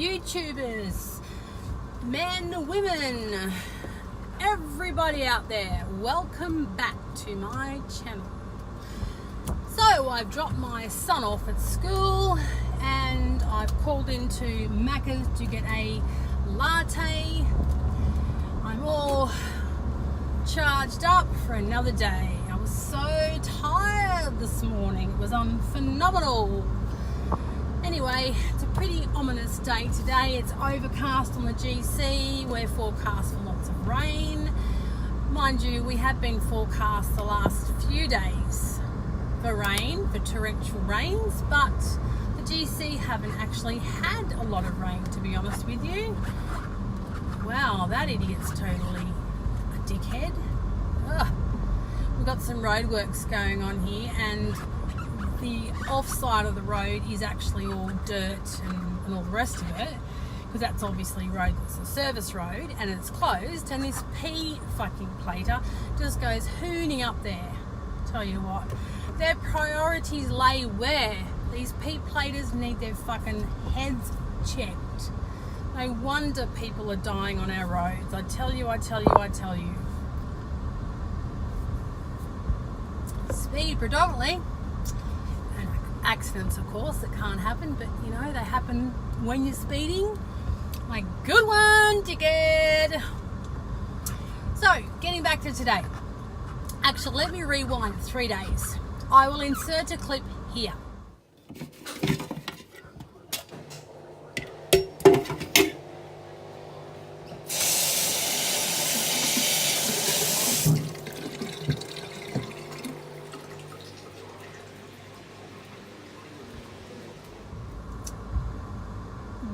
YouTubers, men, women, everybody out there, welcome back to my channel. So I've dropped my son off at school and I've called into Macca's to get a latte. I'm all charged up for another day. I was so tired this morning. It was phenomenal. Anyway, it's a pretty ominous day today. It's overcast on the GC. We're forecast for lots of rain. Mind you, we have been forecast the last few days for rain, for torrential rains, but the GC haven't actually had a lot of rain, to be honest with you. Wow, that idiot's totally a dickhead. Ugh. We've got some roadworks going on here and the off side of the road is actually all dirt and all the rest of it, because that's obviously road that's a service road and it's closed, and this fucking plater just goes hooning up there. Tell you what, their priorities lay where? These platers need their fucking heads checked. No wonder people are dying on our roads. I tell you. Speed predominantly. Accidents, of course, that can't happen, but you know, they happen when you're speeding. Like, good one, dickhead. So, getting back to today. Actually, let me rewind 3 days. I will insert a clip here.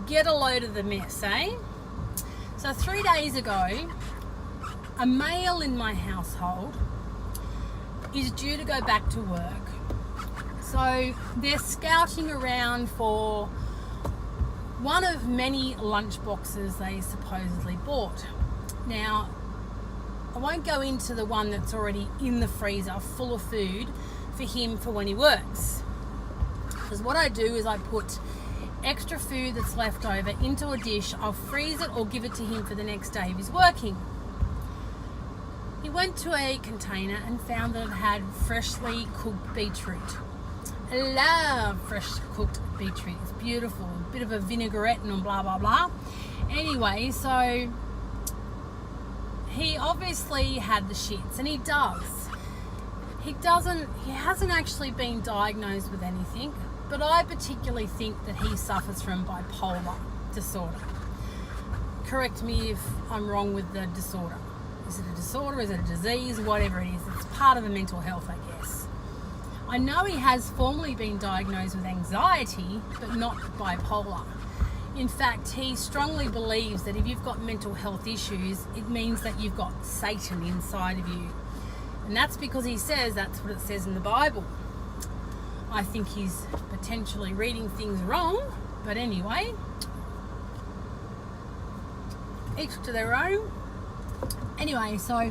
Get a load of the mess, eh? So 3 days ago, a male in my household is due to go back to work. So they're scouting around for one of many lunch boxes they supposedly bought. Now, I won't go into the one that's already in the freezer full of food for him for when he works. Because what I do is I put extra food that's left over into a dish. I'll freeze it or give it to him for the next day if he's working. He went to a container and found that it had freshly cooked beetroot. I love fresh cooked beetroot. It's beautiful. A bit of a vinaigrette and blah blah blah. Anyway, so he obviously had the shits, and he does. He hasn't actually been diagnosed with anything, but I particularly think that he suffers from bipolar disorder. Correct me if I'm wrong with the disorder. Is it a disorder? Is it a disease? Whatever it is. It's part of the mental health, I guess. I know he has formerly been diagnosed with anxiety, but not bipolar. In fact, he strongly believes that if you've got mental health issues, it means that you've got Satan inside of you. And that's because he says that's what it says in the Bible. I think he's potentially reading things wrong, but anyway, each to their own. Anyway, so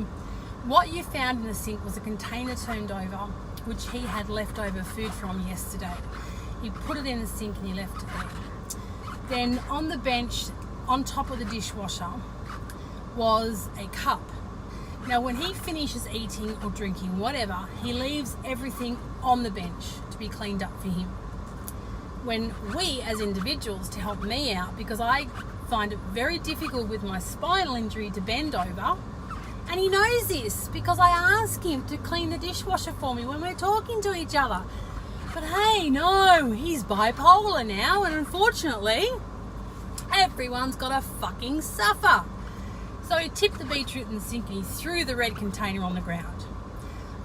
what you found in the sink was a container turned over, which he had leftover food from yesterday. He put it in the sink and he left it there. Then on the bench, on top of the dishwasher, was a cup. Now, when he finishes eating or drinking, whatever, he leaves everything on the bench to be cleaned up for him. When we, as individuals, to help me out, because I find it very difficult with my spinal injury to bend over, and he knows this because I ask him to clean the dishwasher for me when we're talking to each other. But hey, no, he's bipolar now, and unfortunately, everyone's got to fucking suffer. So he tipped the beetroot in the sink and he threw the red container on the ground.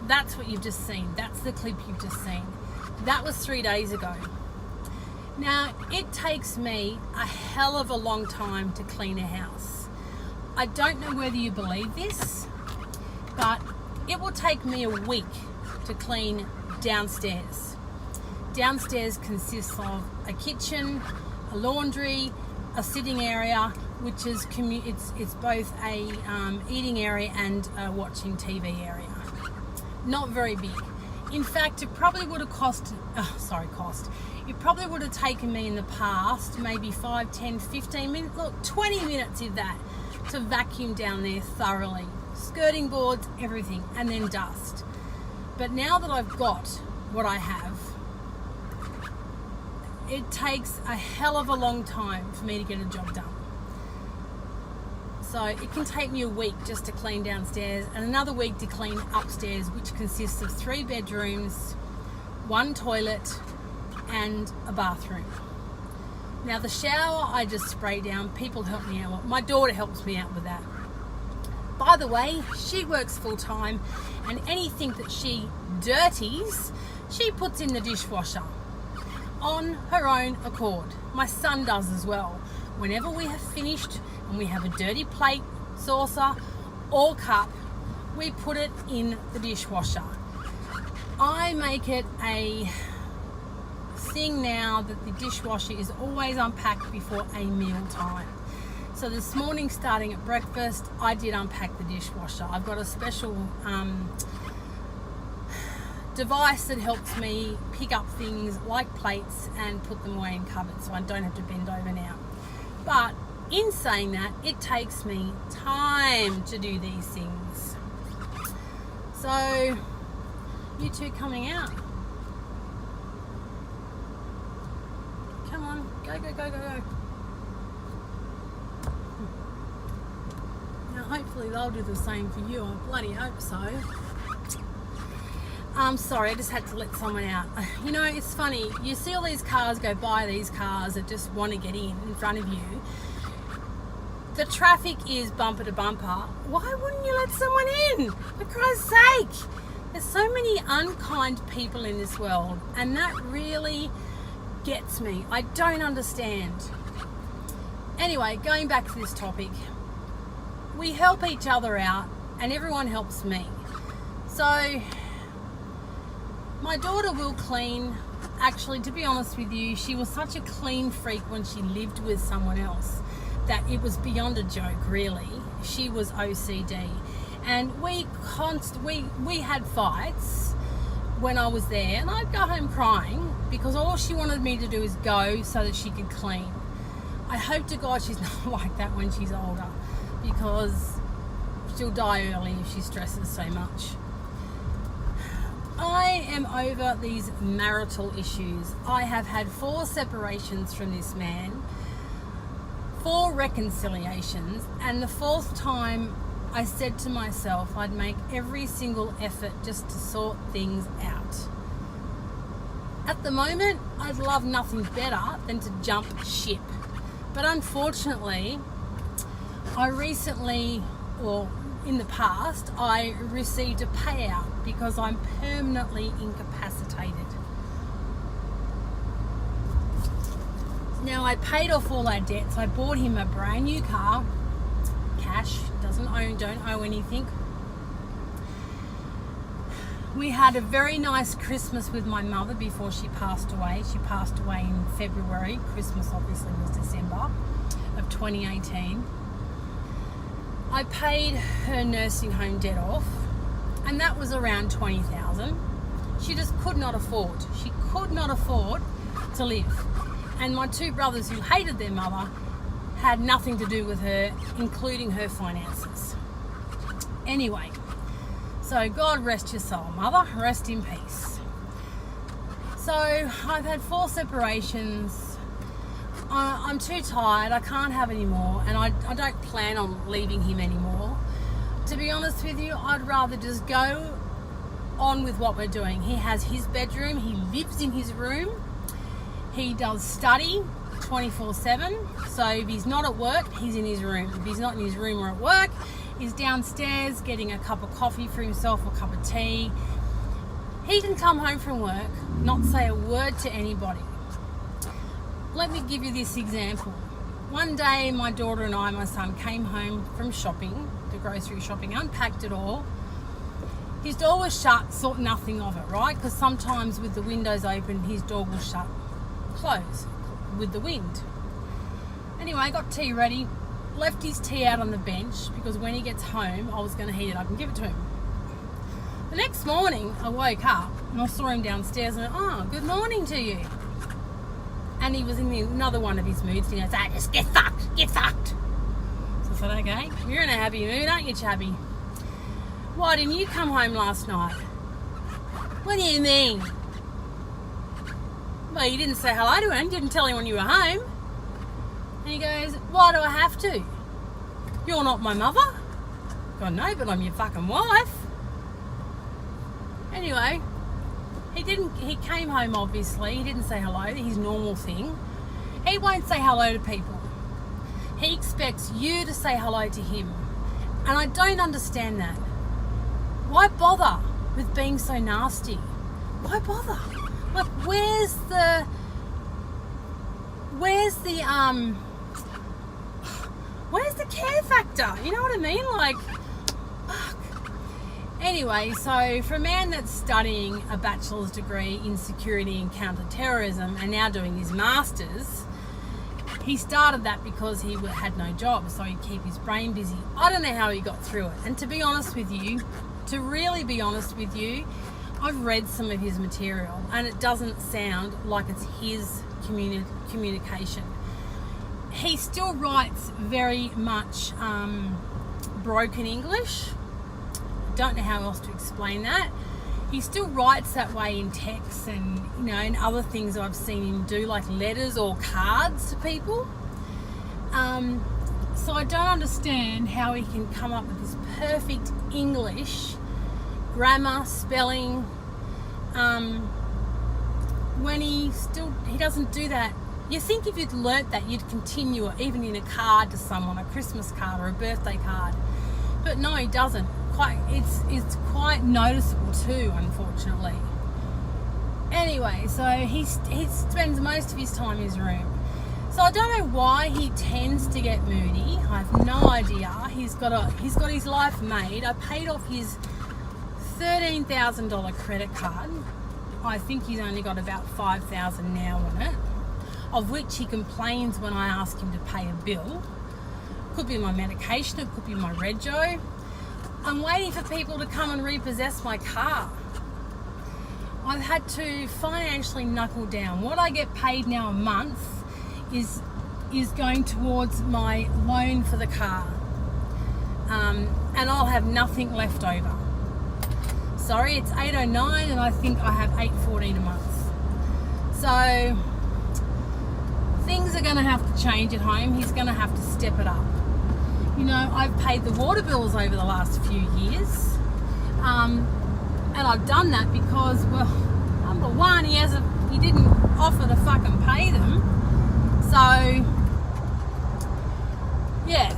That's what you've just seen. That's the clip you've just seen. That was 3 days ago. Now, it takes me a hell of a long time to clean a house. I don't know whether you believe this, but it will take me a week to clean downstairs. Downstairs consists of a kitchen, a laundry, a sitting area, which is it's both a eating area and a watching TV area. Not very big. In fact, it probably would have it probably would have taken me in the past maybe 5, 10, 15 minutes, look, 20 minutes if that, to vacuum down there thoroughly. Skirting boards, everything, and then dust. But now that I've got what I have, it takes a hell of a long time for me to get a job done. So it can take me a week just to clean downstairs and another week to clean upstairs, which consists of 3 bedrooms, 1 toilet and a bathroom. Now the shower I just spray down. People help me out. My daughter helps me out with that. By the way, she works full time, and anything that she dirties, she puts in the dishwasher on her own accord. My son does as well. Whenever we have finished and we have a dirty plate, saucer or cup, we put it in the dishwasher. I make it a thing now that the dishwasher is always unpacked before a meal time. So this morning, starting at breakfast, I did unpack the dishwasher. I've got a special device that helps me pick up things like plates and put them away in cupboards, so I don't have to bend over now. But in saying that, it takes me time to do these things. So you two coming out? Come on, go, go, go, go, go. Now hopefully they'll do the same for you. I bloody hope so. I'm sorry, I just had to let someone out. You know, it's funny. You see all these cars go by, these cars that just want to get in front of you. The traffic is bumper to bumper. Why wouldn't you let someone in? For Christ's sake. There's so many unkind people in this world, and that really gets me. I don't understand. Anyway, going back to this topic. We help each other out, and everyone helps me. So my daughter will clean. Actually, to be honest with you, she was such a clean freak when she lived with someone else that it was beyond a joke, really. She was OCD. And we had fights when I was there, and I'd go home crying because all she wanted me to do is go so that she could clean. I hope to God she's not like that when she's older, because she'll die early if she stresses so much. I am over these marital issues. I have had 4 separations from this man, 4 reconciliations, and the 4th time I said to myself I'd make every single effort just to sort things out. At the moment, I'd love nothing better than to jump ship. But unfortunately, I recently, or in the past, I received a payout because I'm permanently incapacitated. Now, I paid off all our debts. I bought him a brand new car, cash, don't owe anything. We had a very nice Christmas with my mother before she passed away. She passed away in February. Christmas obviously was December of 2018. I paid her nursing home debt off, and that was around $20,000. She just could not afford. She could not afford to live. And my 2 brothers who hated their mother had nothing to do with her, including her finances. Anyway, so God rest your soul, Mother. Rest in peace. So I've had 4 separations. I'm too tired. I can't have any more, and I don't plan on leaving him anymore. To be honest with you, I'd rather just go on with what we're doing. He has his bedroom. He lives in his room. He does study 24/7. So if he's not at work, he's in his room. If he's not in his room or at work, he's downstairs getting a cup of coffee for himself or a cup of tea. He can come home from work, not say a word to anybody. Let me give you this example. One day, my daughter and my son, came home from shopping, the grocery shopping, unpacked it all. His door was shut, thought nothing of it, right? Because sometimes with the windows open, his door will shut, close with the wind. Anyway, I got tea ready, left his tea out on the bench because when he gets home, I was going to heat it up and give it to him. The next morning, I woke up and I saw him downstairs and I went, oh, good morning to you. And he was in another one of his moods. He goes, ah, just get fucked, get fucked. So I said, okay, you're in a happy mood, aren't you, chubby? Why didn't you come home last night? What do you mean? Well, you didn't say hello to him, didn't tell him when you were home. And he goes, why do I have to? You're not my mother. God, no, but I'm your fucking wife. Anyway, he came home, obviously. He didn't say hello, his normal thing. He won't say hello to people. He expects you to say hello to him. And I don't understand that. Why bother with being so nasty? Why bother? Like, where's the care factor? You know what I mean? Like, fuck. Anyway, so for a man that's studying a bachelor's degree in security and counter-terrorism and now doing his master's, he started that because he had no job, so he'd keep his brain busy. I don't know how he got through it. And to be honest with you, I've read some of his material and it doesn't sound like it's his communication. He still writes very much broken English. I don't know how else to explain that. He still writes that way in texts and, you know, and other things I've seen him do, like letters or cards to people. So I don't understand how he can come up with this perfect English, grammar, spelling, when he doesn't do that. You think if you'd learnt that, you'd continue it, even in a card to someone, a Christmas card or a birthday card. But no, he doesn't. It's quite noticeable too, unfortunately. Anyway, so he spends most of his time in his room. So I don't know why he tends to get moody. I have no idea. He's got his life made. I paid off his $13,000 credit card. I think he's only got about $5,000 now on it, of which he complains when I ask him to pay a bill. Could be my medication, it could be my rego. I'm waiting for people to come and repossess my car. I've had to financially knuckle down. What I get paid now a month is going towards my loan for the car. And I'll have nothing left over. Sorry, it's $809 and I think I have $814 a month. So things are going to have to change at home. He's going to have to step it up. You know, I've paid the water bills over the last few years. And I've done that because, well, number one, he didn't offer to fucking pay them. So, yeah.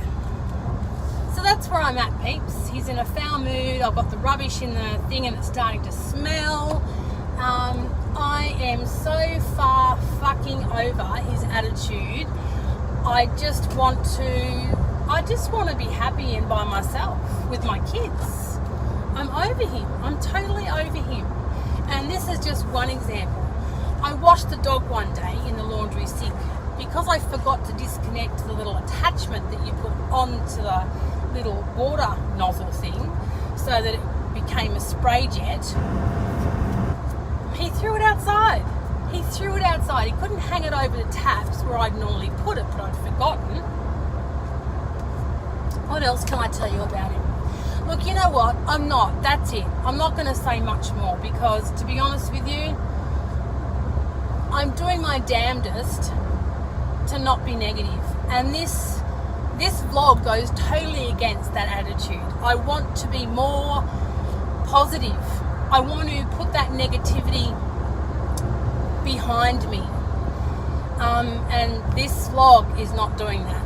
So that's where I'm at, peeps. He's in a foul mood. I've got the rubbish in the thing and it's starting to smell. I am so far fucking over his attitude. I just want to be happy and by myself with my kids. I'm over him. I'm totally over him. And this is just one example. I washed the dog one day in the laundry sink because I forgot to disconnect the little attachment that you put onto the little water nozzle thing so that it became a spray jet. He threw it outside. He couldn't hang it over the taps where I'd normally put it, but I'd forgotten. What else can I tell you about him? Look, you know what? That's it. I'm not going to say much more because, to be honest with you, I'm doing my damnedest to not be negative. And this vlog goes totally against that attitude. I want to be more positive. I want to put that negativity behind me. And this vlog is not doing that.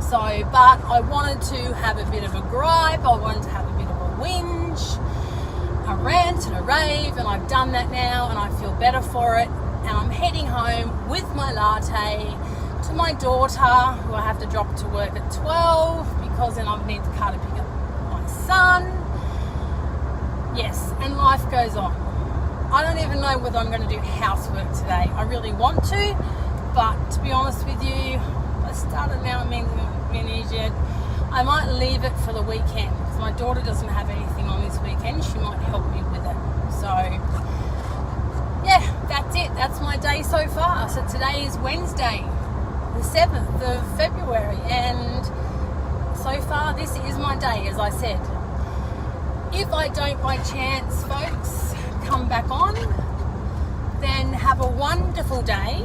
So, but I wanted to have a bit of a gripe. I wanted to have a bit of a whinge, a rant and a rave, and I've done that now and I feel better for it. And I'm heading home with my latte to my daughter, who I have to drop to work at 12 because then I need the car to pick up my son. Yes, and life goes on. I don't even know whether I'm going to do housework today. I really want to, but to be honest with you, I started now and finish it. I might leave it for the weekend because my daughter doesn't have anything on this weekend, she might help me with it. So yeah, that's it. That's my day so far. So today is Wednesday, the 7th of February, and so far this is my day, as I said. If I don't by chance, folks, come back on, then have a wonderful day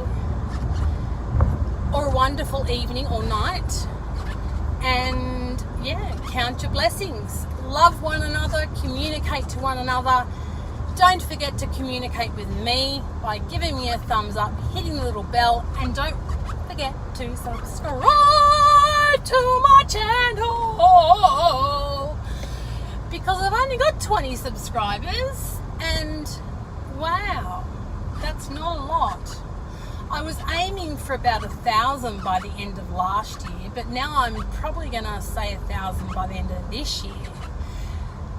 or a wonderful evening or night, and yeah, count your blessings. Love one another, communicate to one another. Don't forget to communicate with me by giving me a thumbs up, hitting the little bell, and don't forget to subscribe to my channel, because I've only got 20 subscribers, and wow, that's not a lot. I was aiming for about 1,000 by the end of last year, but now I'm probably going to say 1,000 by the end of this year.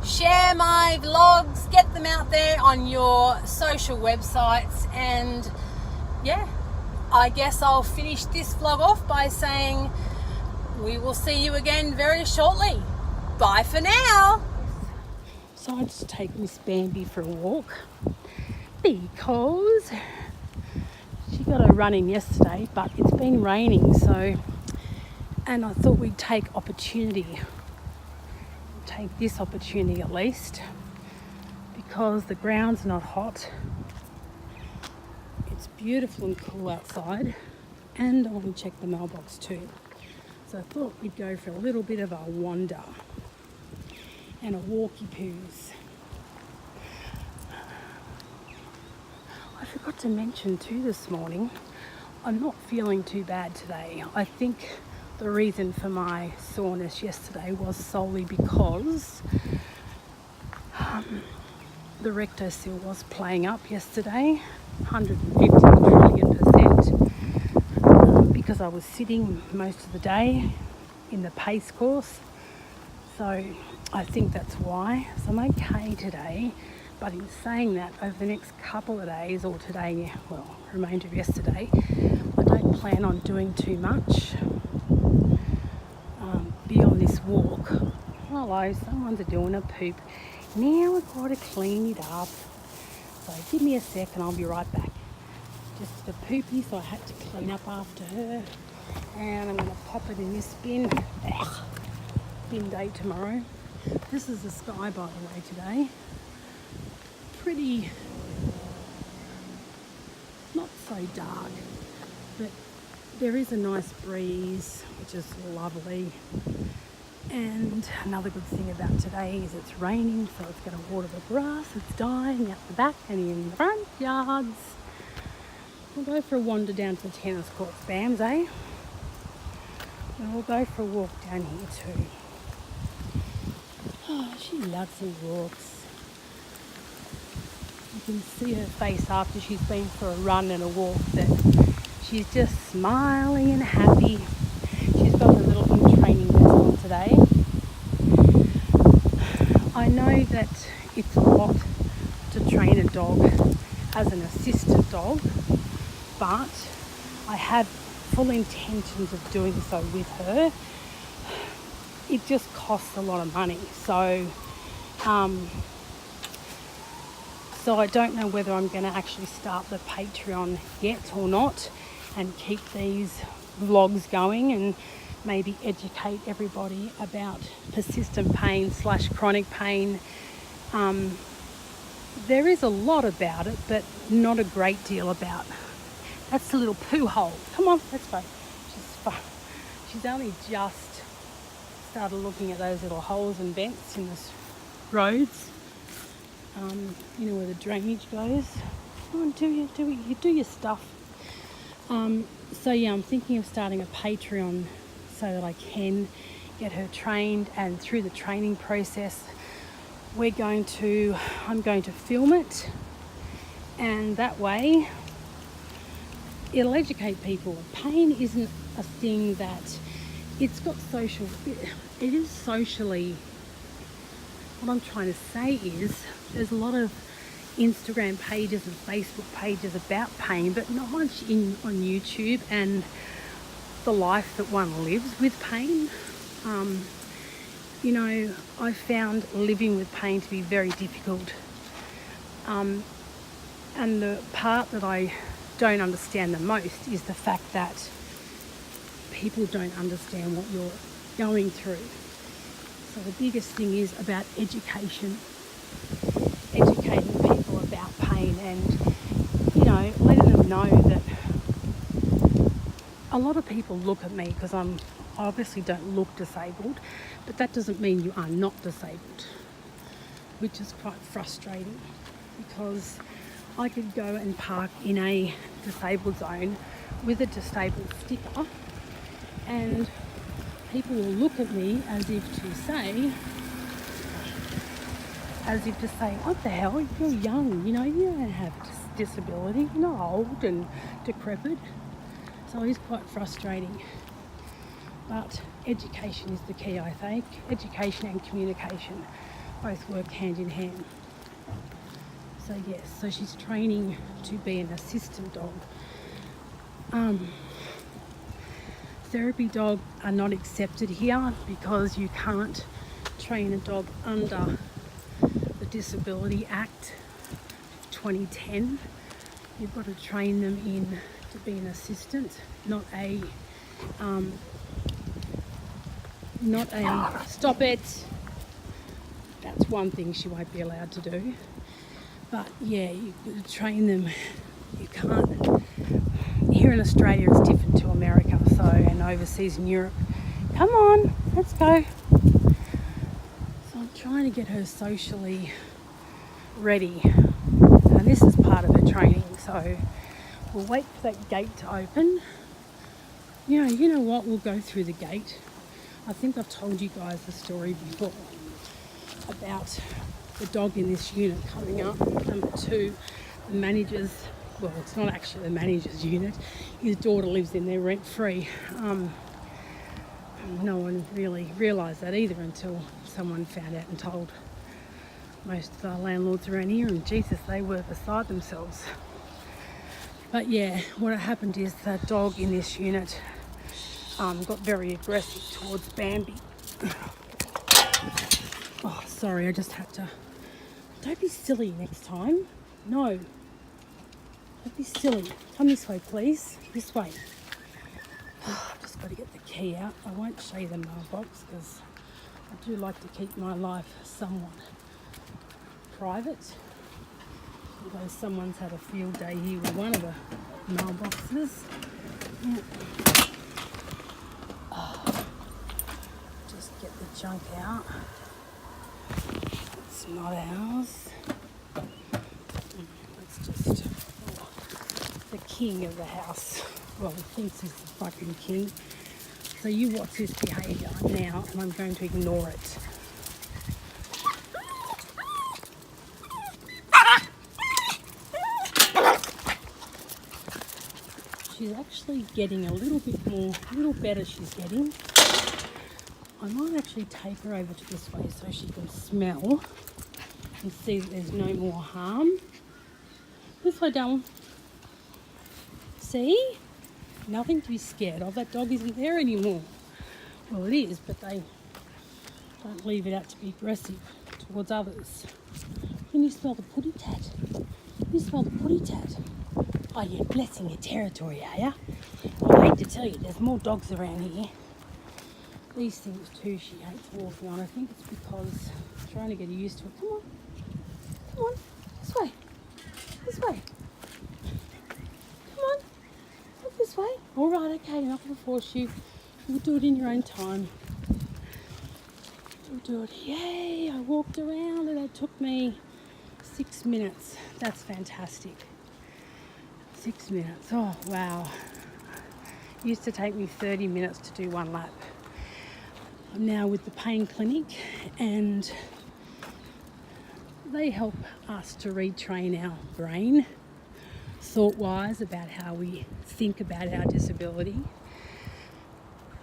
Share my vlogs, get them out there on your social websites, and yeah, I guess I'll finish this vlog off by saying we will see you again very shortly. Bye for now. So I just take Miss Bambi for a walk because she got a run in yesterday, but it's been raining, and I thought we'd take this opportunity at least, because the ground's not hot, it's beautiful and cool outside, and I want to check the mailbox too. So I thought we'd go for a little bit of a wander and a walkie poos. I forgot to mention too this morning, I'm not feeling too bad today. I think the reason for my soreness yesterday was solely because the rectocil was playing up yesterday, 150 trillion%, because I was sitting most of the day in the pace course. So I think that's why. So I'm okay today, but in saying that, over the next couple of days, or today, well, remainder of yesterday, I don't plan on doing too much beyond this walk. Hello, someone's doing a poop. Now I've got to clean it up. So give me a sec and I'll be right back. Just a poopy, so I had to clean up after her. And I'm going to pop it in this bin. Bin day tomorrow. This is the sky, by the way, today. Pretty, not so dark, but there is a nice breeze, which is lovely. And another good thing about today is it's raining, so it's going to water the grass. It's dying out the back and in the front yards. We'll go for a wander down to the tennis courts, Bams, eh? And we'll go for a walk down here too. Oh, she loves the walks. You can see her face after she's been for a run and a walk that she's just smiling and happy. She's got her little in-training vest on today. I know that it's a lot to train a dog as an assistant dog, but I have full intentions of doing so with her. It just costs a lot of money, so I don't know whether I'm going to actually start the Patreon yet or not, and keep these vlogs going and maybe educate everybody about persistent pain / chronic pain. There is a lot about it, but not a great deal about. That's the little poo hole. Come on, let's go. She's only just started looking at those little holes and vents in the roads. You know where the drainage goes. Come on, do your stuff. So yeah, I'm thinking of starting a Patreon so that I can get her trained, and through the training process I'm going to film it, and that way it'll educate people. Pain isn't a thing that, it's got social, it is socially, what I'm trying to say is there's a lot of Instagram pages and Facebook pages about pain, but not much on YouTube and the life that one lives with pain. you know, I found living with pain to be very difficult. And the part that I don't understand the most is the fact that people don't understand what you're going through. So the biggest thing is about education, educating people about pain, and, you know, letting them know that a lot of people look at me because I obviously don't look disabled, but that doesn't mean you are not disabled, which is quite frustrating, because I could go and park in a disabled zone with a disabled sticker and people will look at me as if to say, what the hell, you're young, you know, you don't have disability, you're not old and decrepit. So it's quite frustrating. But education is the key, I think. Education and communication both work hand in hand. So yes, so she's training to be an assistant dog. Therapy dogs are not accepted here because you can't train a dog under the Disability Act 2010. You've got to train them in to be an assistant, not a stop it. That's one thing she won't be allowed to do. But yeah, you train them. You can't. Here in Australia it's different to America, so, and overseas in Europe. Come on, let's go. So I'm trying to get her socially ready. And this is part of her training, so we'll wait for that gate to open. You know what, we'll go through the gate. I think I've told you guys the story before about the dog in this unit coming up. Number 2, the manager's, well, it's not actually the manager's unit. His daughter lives in there rent-free. No one really realised that either until someone found out and told. Most of our landlords around here, and Jesus, they were beside themselves. But yeah, what happened is that dog in this unit got very aggressive towards Bambi. Oh, sorry, I just had to... Don't be silly next time. No. Don't be silly. Come this way, please. This way. Oh, I've just got to get the key out. I won't show you the mailbox because I do like to keep my life somewhat private. Although someone's had a field day here with one of the mailboxes. Yeah. Oh, just get the junk out. It's not ours. It's just the king of the house. Well, he thinks he's the fucking king. So you watch his behaviour now, and I'm going to ignore it. She's actually getting a little better she's getting. I might actually take her over to this way so she can smell and see that there's no more harm. This way, darling. See? Nothing to be scared of. That dog isn't there anymore. Well, it is, but they don't leave it out to be aggressive towards others. Can you smell the putty tat? Can you smell the putty tat? Oh, you're blessing your territory, are you? I hate to tell you, there's more dogs around here. These things too, she hates walking on. I think it's because I'm trying to get her used to it. Come on. Come on. This way. This way. Come on. Not this way. All right, okay, I'm not going to force you. You'll do it in your own time. You'll do it. Yay, I walked around and it took me 6 minutes. That's fantastic. 6 minutes. Oh, wow. It used to take me 30 minutes to do one lap. I'm now with the pain clinic and they help us to retrain our brain thought-wise about how we think about our disability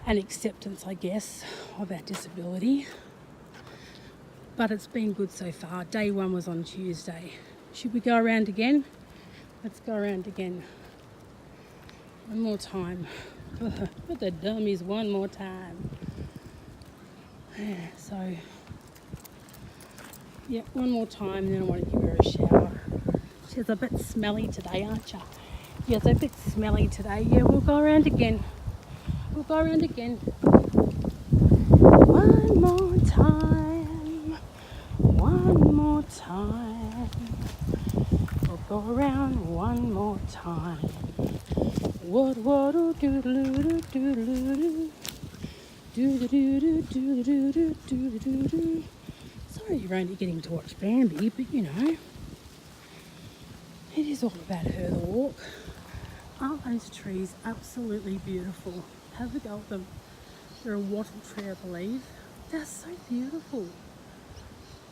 and acceptance, I guess, of our disability. But it's been good so far. Day 1 was on Tuesday. Should we go around again? Let's go around again. One more time. For the dummies, one more time. Yeah, so yeah, one more time, then I want to give her a shower. She's a bit smelly today, aren't you? Yeah, it's a bit smelly today. Yeah, we'll go around again. We'll go around again. One more time. One more time. We'll go around one more time. What do do do do do do do do do do do do do do. Sorry you're only getting to watch Bambi, but you know, it is all about her, the walk. Aren't those trees absolutely beautiful? Have a go at them. They're a wattle tree, I believe. They're so beautiful.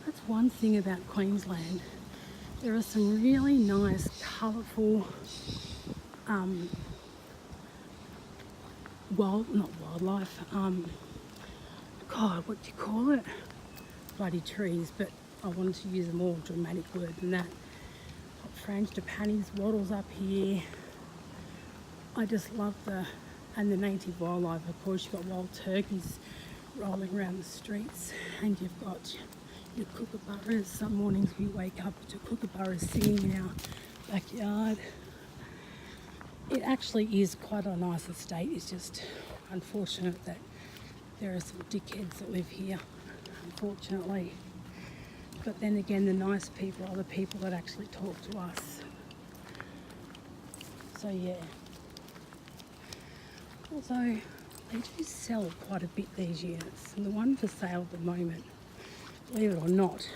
That's one thing about Queensland. There are some really nice, colourful, not wildlife, God, what do you call it? Bloody trees, but I wanted to use a more dramatic word than that. Got frangipani's wattles up here. I just love and the native wildlife, of course. You've got wild turkeys rolling around the streets, and you've got your kookaburras. Some mornings we wake up to kookaburras singing in our backyard. It actually is quite a nice estate. It's just unfortunate that there are some dickheads that live here, unfortunately. But then again, the nice people are the people that actually talk to us. So yeah. Also, they do sell quite a bit, these units, and the one for sale at the moment, believe it or not,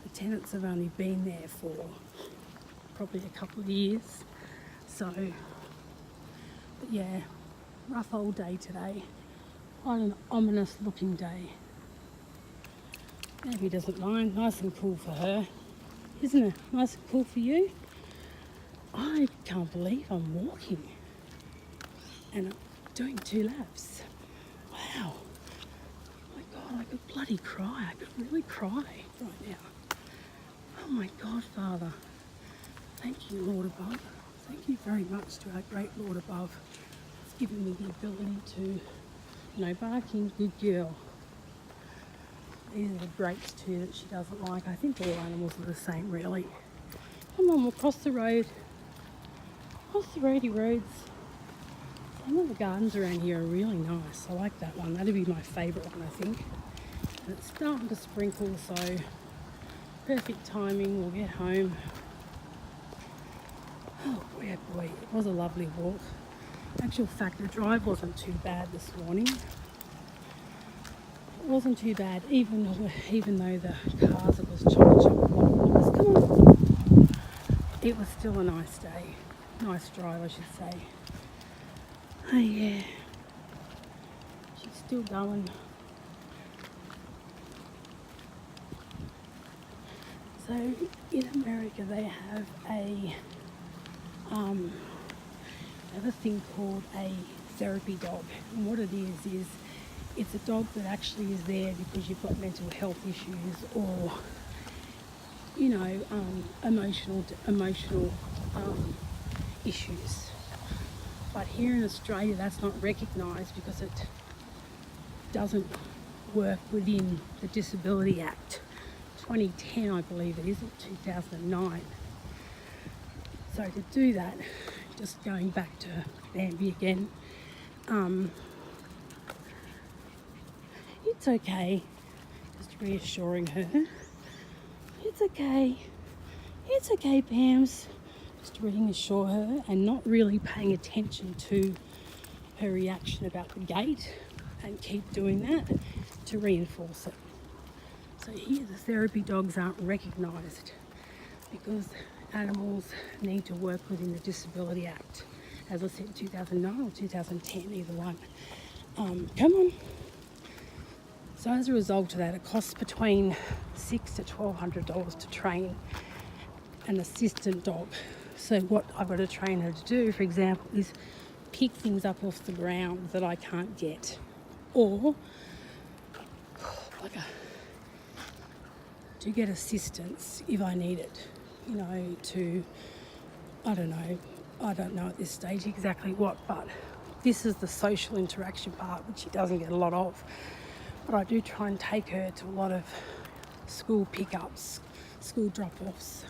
the tenants have only been there for probably a couple of years. So, but yeah, rough old day today. Quite an ominous looking day. Maybe doesn't mind, nice and cool for her, isn't it? Nice and cool for you? I can't believe I'm walking and I'm doing 2 laps. Wow. Oh my God, I could bloody cry. I could really cry right now. Oh my God, Father. Thank you, Lord above. Thank you very much to our great Lord above. It's given me the ability to, barking, good girl. These are the grapes too that she doesn't like. I think all animals are the same, really. Come on, we'll cross the road. Cross the roady roads. Some of the gardens around here are really nice. I like that one. That'd be my favourite one, I think. And it's starting to sprinkle, so perfect timing. We'll get home. Oh boy, it was a lovely walk. Actual fact, the drive wasn't too bad this morning. It wasn't too bad, even though the cars, it was chop. Come on. It was still a nice day. Nice drive, I should say. Oh yeah. She's still going. So in America they have a thing called a therapy dog, and what it is it's a dog that actually is there because you've got mental health issues or emotional issues. But here in Australia that's not recognised because it doesn't work within the Disability Act 2010, I believe it is, or 2009. So to do that, just going back to Bambi again, it's okay, just reassuring her, it's okay, Bams, just reassure her and not really paying attention to her reaction about the gate, and keep doing that to reinforce it. So here the therapy dogs aren't recognised because animals need to work within the Disability Act. As I said, 2009 or 2010, either one. Come on. So as a result of that, it costs between $600 to $1,200 to train an assistant dog. So what I've got to train her to do, for example, is pick things up off the ground that I can't get, or to get assistance if I need it. I don't know at this stage exactly what, but this is the social interaction part, which she doesn't get a lot of. But I do try and take her to a lot of school pickups, school drop-offs,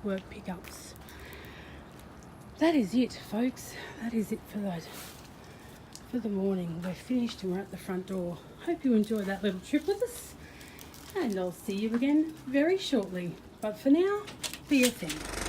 work pickups. That is it, folks. That is it for the morning. We're finished and we're at the front door. Hope you enjoyed that little trip with us, and I'll see you again very shortly. But for now, be a thing.